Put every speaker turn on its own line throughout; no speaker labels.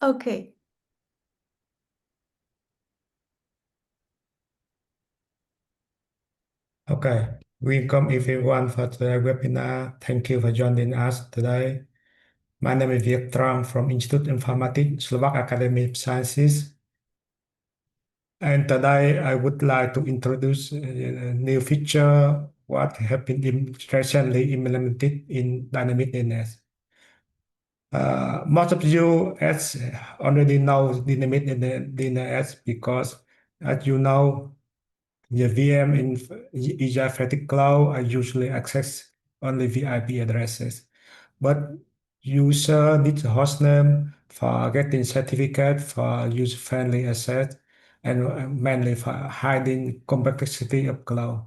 Okay.
Okay, welcome everyone for today's webinar. Thank you for joining us today. My name is Vietram from Institute Informatics, Slovak Academy of Sciences. And today I would like to introduce a new feature what have been recently implemented in Dynamic DNS. Most of you as already know Dynamic DNS because as you know, the VM in EGI Federated Cloud are usually access only VIP addresses, but user needs a hostname for getting certificate for user-friendly access and mainly for hiding complexity of cloud.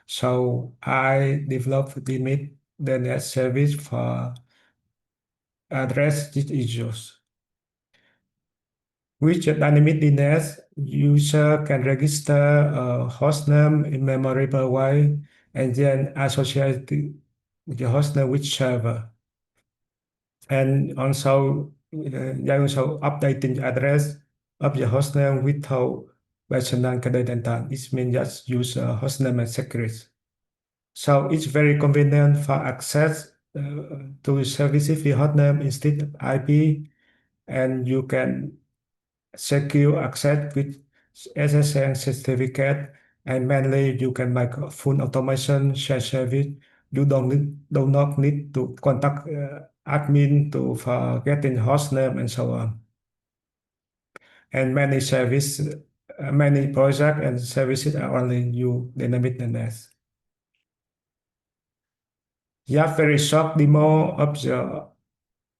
So I developed the net service for address these issues. With dynamic DNS, user can register a hostname in memorable way and then associate the hostname with server. And also, they also updating the address of the hostname without personal credential. It means just use a hostname as secret. So it's very convenient for access to services via hostname instead of IP, and you can secure access with SSN certificate, and mainly you can make a full automation share service. You do not need to contact admin to for getting host name and so on. And many projects and services are only you dynamic DNS. Yeah, very short demo of the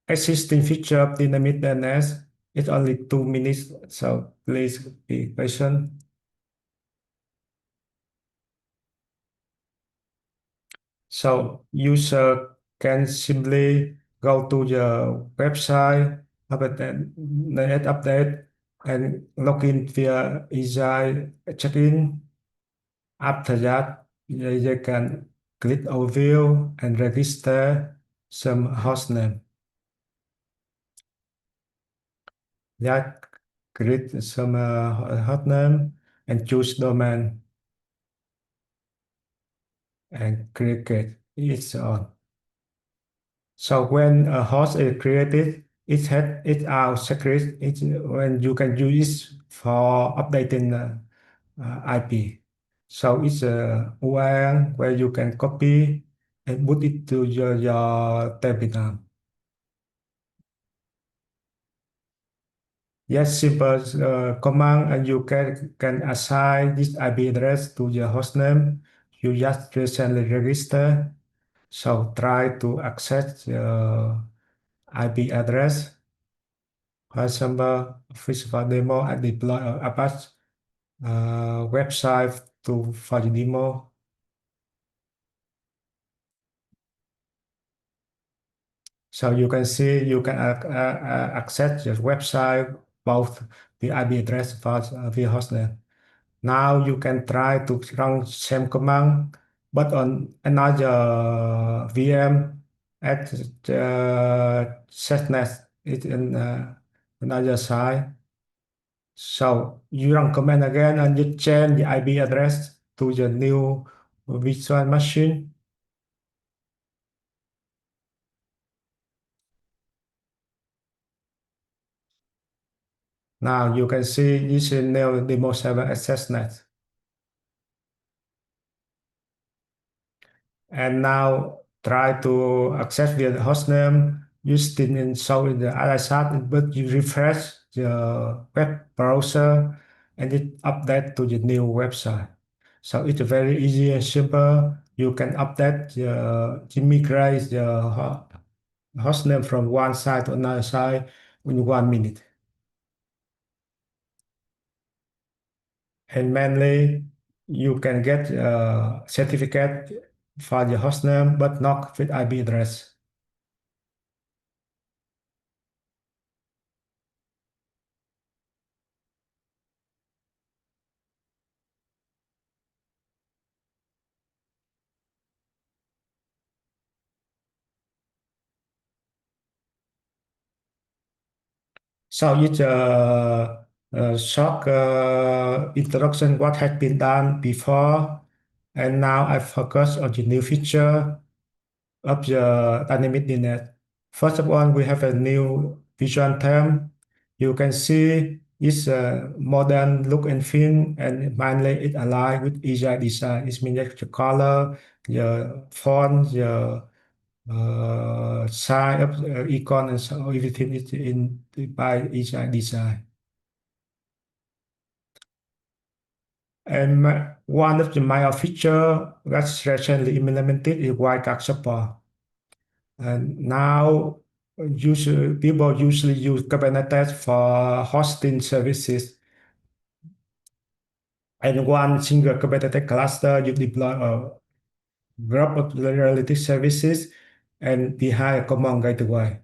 existing feature of dynamic DNS. It's only 2 minutes, so please be patient. So user can simply go to the website, update and log in via EGI check-in. After that, they can click overview and register some hostname. That create some hostname and choose domain and click it. It's on. So when a host is created, it has its out secret. It's when you can use it for updating IP. So it's a URL where you can copy and put it to your terminal. Yes, simple command, and you can assign this IP address to your hostname. You just recently register. So try to access the IP address. For example, physical demo and deploy Apache website to for the demo. So you can see you can access your website both the IP address for via hostname. Now you can try to run same command, but on another VM at the setnet. It's in another side. So you run command again and you change the IP address to the new virtual machine. Now you can see this is now demo server access net. And now try to access via the hostname. You still didn't show in the other side, but you refresh the web browser and it update to the new website. So it's very easy and simple. You can update migrate the hostname from one side to another side in 1 minute. And mainly, you can get a certificate for the hostname, but not with IP address. So it's a short introduction what has been done before, and now I focus on the new feature of the dynamic DNS. First of all, we have a new visual theme. You can see it's a modern look and feel, and mainly it aligned with EGI design. It means that the color, the font, the size of icon, and so everything is in by EGI design. And one of the major feature that's recently implemented is wildcard support. And now people usually use Kubernetes for hosting services. And one single Kubernetes cluster, you deploy a group of related services and behind a common gateway.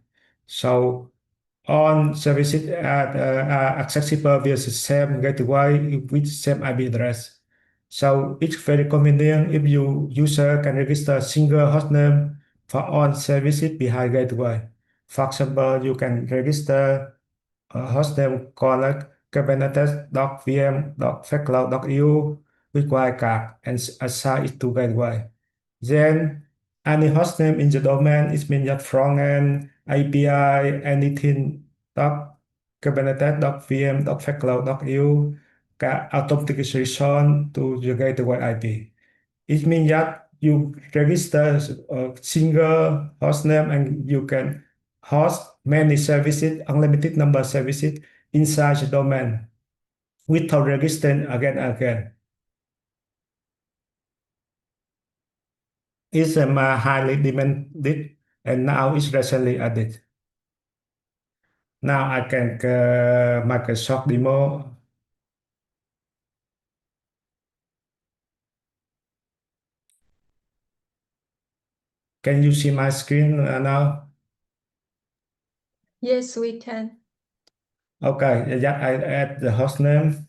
So all services are accessible via the same gateway with same IP address. So it's very convenient if you user can register a single hostname for all services behind gateway. For example, you can register a hostname called kubernetes.vm.fedcloud.eu with wildcard and assign it to gateway. Then any hostname in the domain is mean that front-end API anything dot kubernetes.vm.fedcloud.eu can automatically respond to the gateway IP. It means that you register a single hostname and you can host many services, unlimited number of services inside the domain without registering again and again. It's highly demanded and now it's recently added. Now I can make a short demo. Can you see my screen now?
Yes, we can.
Okay, just I add the host name.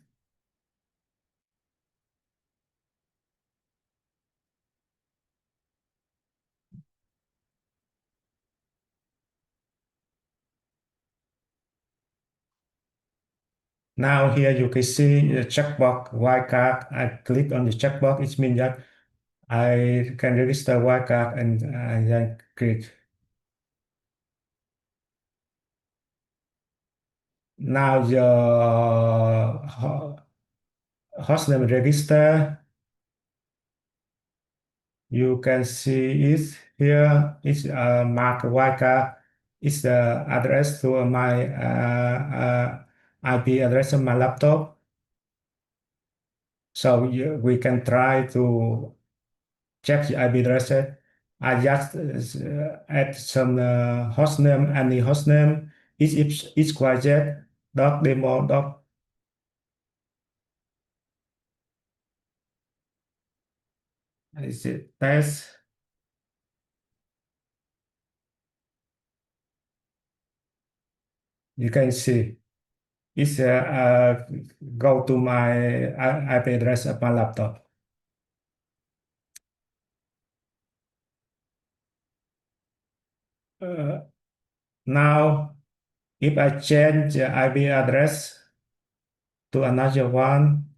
Now here you can see the checkbox wildcard. I click on the checkbox. It means that I can register wildcard and I then click. Now your hostname register, you can see it here. It's marked wildcard. It's the address to my IP address on my laptop. So we can try to check the IP addresses. I just add some host name, any host name, each YZ dot demo dot is it test. You can see it's go to my IP address of my laptop. Uh, Now, if I change the IP address to another one,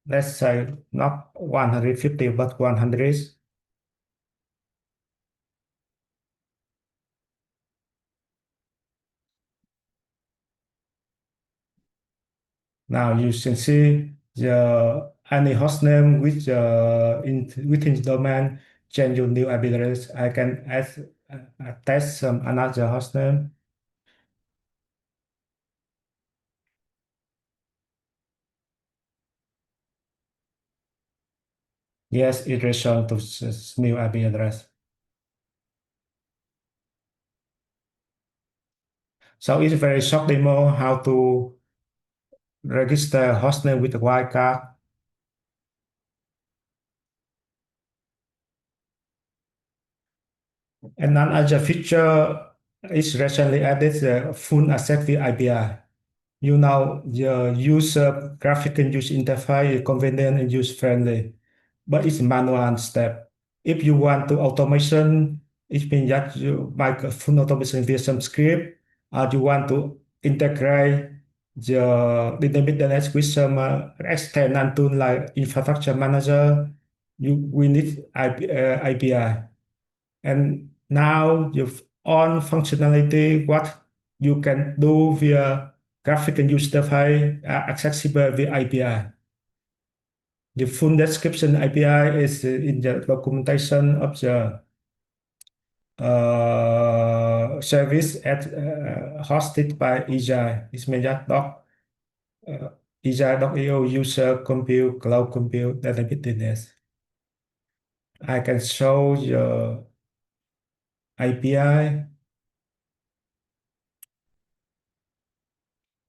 let's say not 150 but 100. Now you can see the any hostname with within the domain change your new IP address. I can add test some another hostname. Yes, it returned to new IP address. So it's a very short demo how to register hostname with a wildcard. And another feature is recently added the full access via API. You know, the user graphical user interface is convenient and user-friendly, but it's manual step. If you want to automation, it means that you make a full automation via some script, or you want to integrate the dynamic DNS with some external tool like infrastructure manager. We need API. And now you've on functionality, what you can do via graphic and user interface accessible via API. The full description API is in the documentation of the service hosted by EGI. It's means that uh, EGI.io user compute cloud compute database DNS. I can show the API.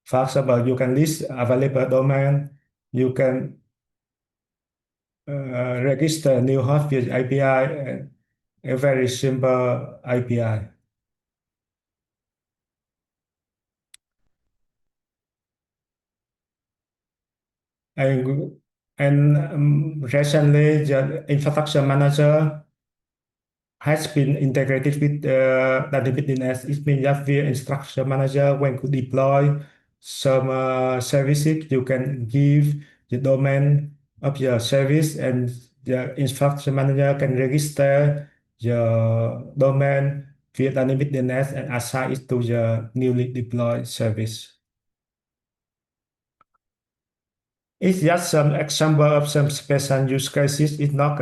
For example, you can list available domain. You can register new host via API, a very simple API. And, recently, the infrastructure manager has been integrated with database DNS. It means that via infrastructure manager, when you deploy some services, you can give the domain of your service, and the infrastructure manager can register your domain via dynamic DNS and assign it to the newly deployed service. It's just some example of some special use cases. It's not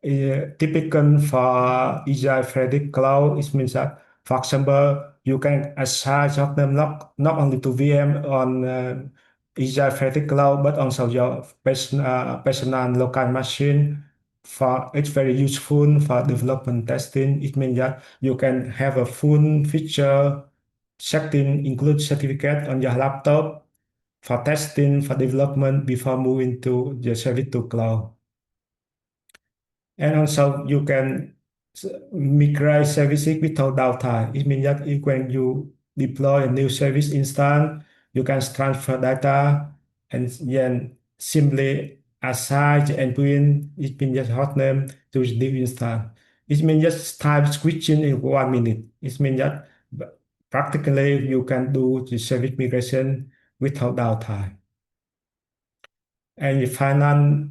typical for EGI Federated Cloud. It means that, for example, you can assign them not only to VM on EGI Federated Cloud, but also your personal local machine. For it's very useful for development testing. It means that you can have a full feature setting, include certificate on your laptop for testing, for development before moving to the service to cloud. And also you can migrate services without downtime. It means that when you deploy a new service instance, you can transfer data and then simply assign the endpoint, it means just hostname to the new instance. It means just time switching in 1 minute. It means that practically you can do the service migration without downtime. And the final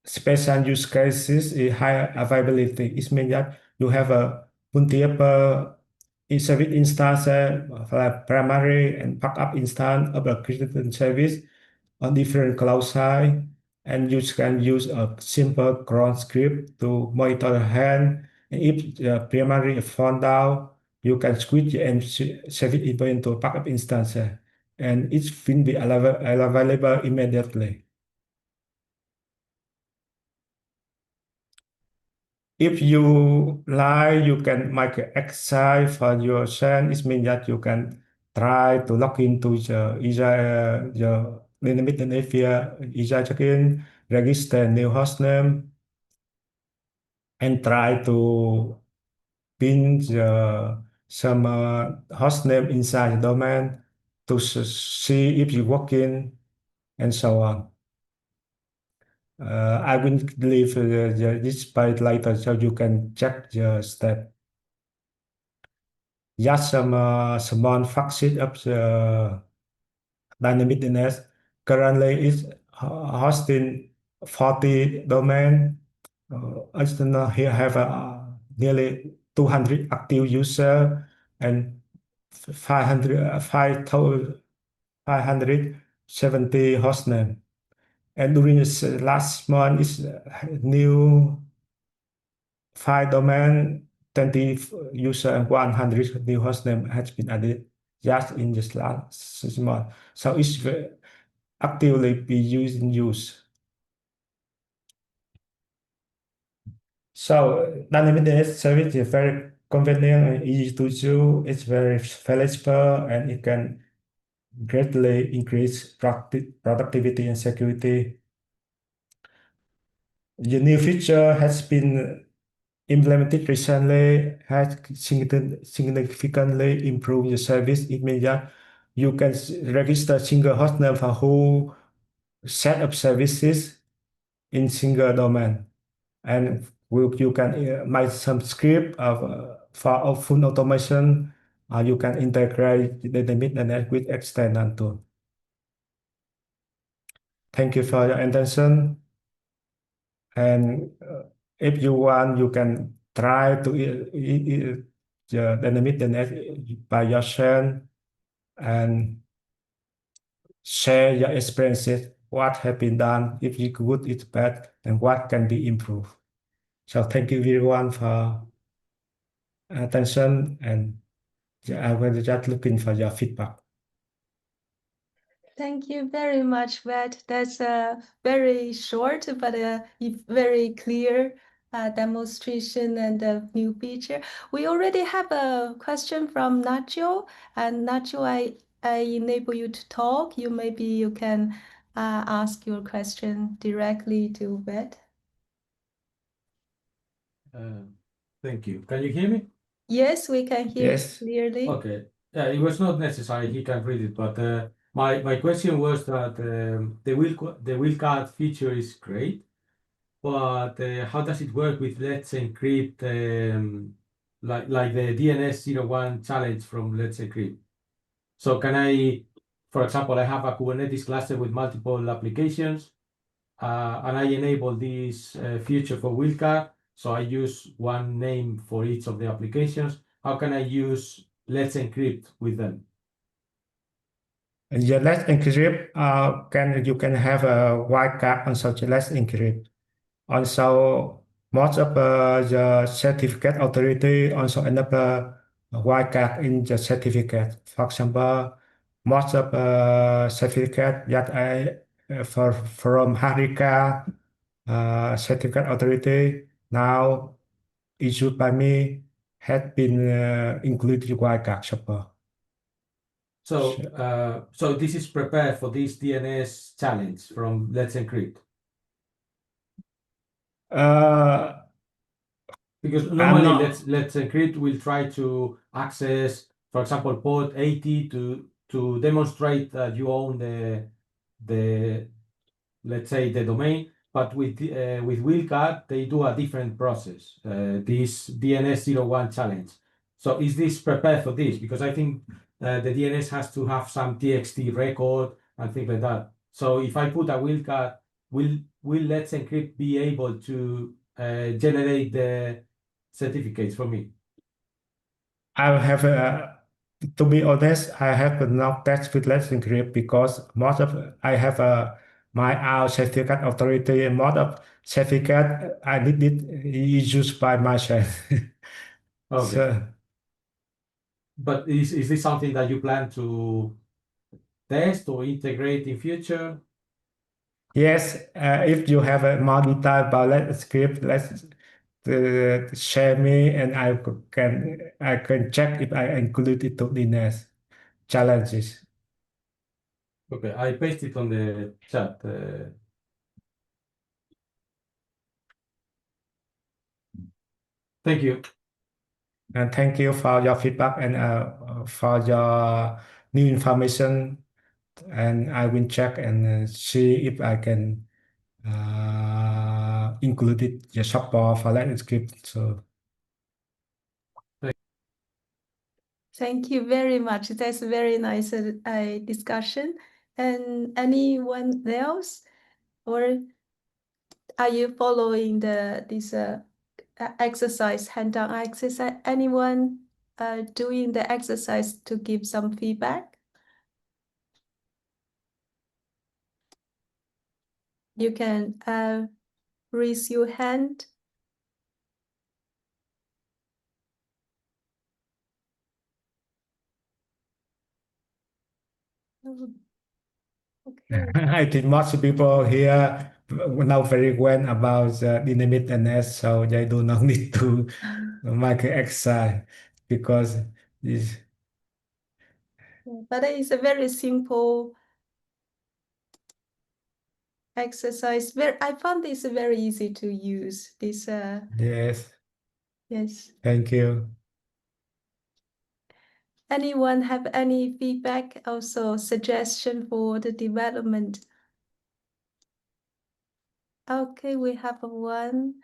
special use cases is high availability. It means that you have a multiple service instance, like primary and backup instance of a critical service on different cloud side, and you can use a simple cron script to monitor the hand. And if the primary is found down, you can switch and save it into a backup instance, and it will be available immediately. If you like, you can make an exercise for your son. It means that you can try to log into the EGI, the dynamic DNS via EGI check-in, register new hostname, and try to pin some hostname inside the domain to see if you work in and so on. I will leave this page later so you can check the step. Just some small facet of the dynamic DNS. Currently, it's hosting 40 domain. I here have nearly 200 active user and 570 hostname. And during this last month, is new 5 domain, 20 user, and 100 new hostname has been added just in this last 6 months. So it's actively be used in use. So dynamic DNS service is very convenient and easy to use. It's very flexible and it can greatly increase productivity and security. The new feature has been implemented recently, has significantly improved the service. It means that you can register single hostname for whole set of services in single domain, and you can make some script for full automation you can integrate the dynamic DNS with external tool. Thank you for your attention. And if you want, you can try to the dynamic DNS by yourself and share your experiences, what have been done, if it's good, it's bad, and what can be improved. So thank you everyone for attention, and I will just looking for your feedback.
Thank you very much, Matt. That's a very short but a very clear demonstration and a new feature. We already have a question from Nacho, and Nacho, I enable you to talk. Maybe you can ask your question directly to Matt.
Thank you. Can you hear me?
Yes, we can hear you clearly.
Okay. Yeah, it was not necessary. He can read it, but my question was that the wildcard feature is great, but how does it work with Let's Encrypt, like the DNS 01 challenge from Let's Encrypt? So can I, for example, I have a Kubernetes cluster with multiple applications, and I enable this feature for wildcard. So I use one name for each of the applications. How can I use Let's Encrypt with them?
Yeah, Let's Encrypt, you can have a wildcard on such Let's Encrypt. Also, most of the certificate authority also enable wildcard in the certificate. For example, most of certificate that from Harika certificate authority now issued by me had been included wildcard support.
So this is prepared for this DNS challenge from Let's Encrypt. Because normally Let's Encrypt will try to access, for example, port 80 to demonstrate that you own the let's say the domain. But with Wildcard, they do a different process. This DNS 01 challenge. So is this prepared for this? Because I think the DNS has to have some TXT record and things like that. So if I put a Wildcard, will Let's Encrypt be able to generate the certificates for me?
I have, to be honest, I have not tested with Let's Encrypt because most of I have my own certificate authority, and most of certificate I did it used by myself.
Okay.
So,
But is this something that you plan to test or integrate in future?
yes, if you have a more detail about Let's Encrypt, let's share me, and I can check if I include it to the next challenges.
Okay, I paste it on the chat. Thank you.
And thank you for your feedback and for your new information. And I will check and see if I can include it the support for Let's Script. So
Thank you very much. That's a very nice discussion. And anyone else, or are you following this exercise, hand-on exercise? Anyone doing the exercise to give some feedback? You can raise your hand. Okay.
I think most people here know very well about the dynamic DNS, so they do not need to make an exercise because this.
But it's a very simple exercise. I found this very easy to use. This
Yes.
yes.
Thank you.
Anyone have any feedback, also suggestion for the development? Okay, we have one.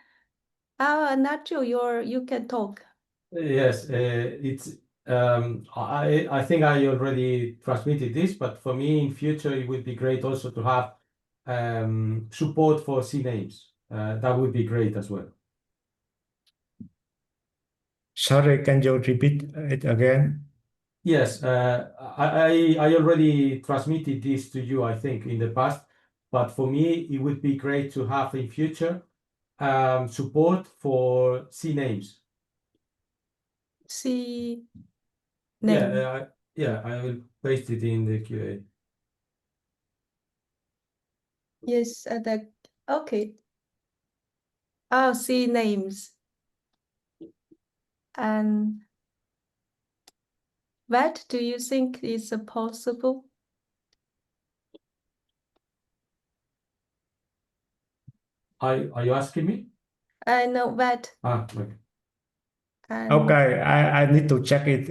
Nacho, you can talk.
Yes, it's I think I already transmitted this, but for me in future it would be great also to have support for CNAMEs. That would be great as well.
Sorry, can you repeat it again?
Yes, I already transmitted this to you, I think, in the past, but for me it would be great to have in future support for CNAMEs.
C
Yeah,
name.
I will paste it in the QA.
Yes, okay. Oh, C names. And what do you think is possible?
Are you asking me?
I know what.
Okay.
And
Okay, I need to check it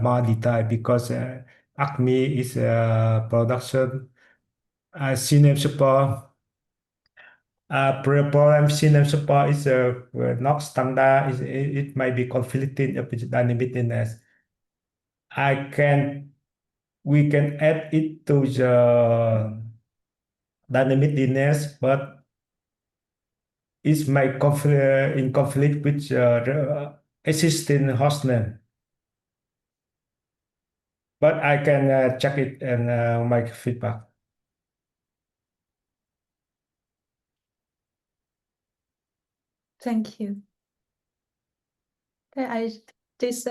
more detail because Acme is production CNAME support. Program CNAME support is not standard. It might be conflicting with dynamic DNS. We can add it to the dynamic DNS, but it might in conflict with the existing hostname. But I can check it and make feedback.
thank you. This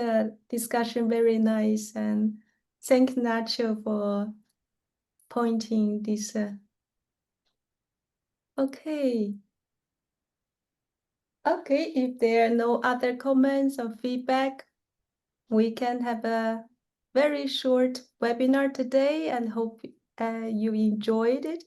discussion very nice, and thank Nacho for pointing this. Okay. Okay, if there are no other comments or feedback, we can have a very short webinar today and hope you enjoyed it.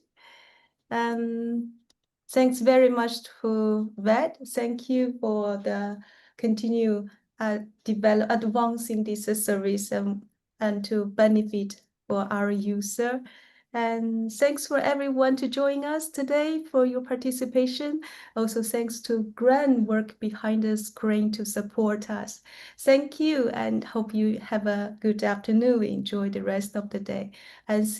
Thanks very much to Ved. Thank you for the continue advancing this service and to benefit for our user. And thanks for everyone to join us today for your participation. Also, thanks to Gran work behind the screen to support us. Thank you and hope you have a good afternoon. Enjoy the rest of the day and see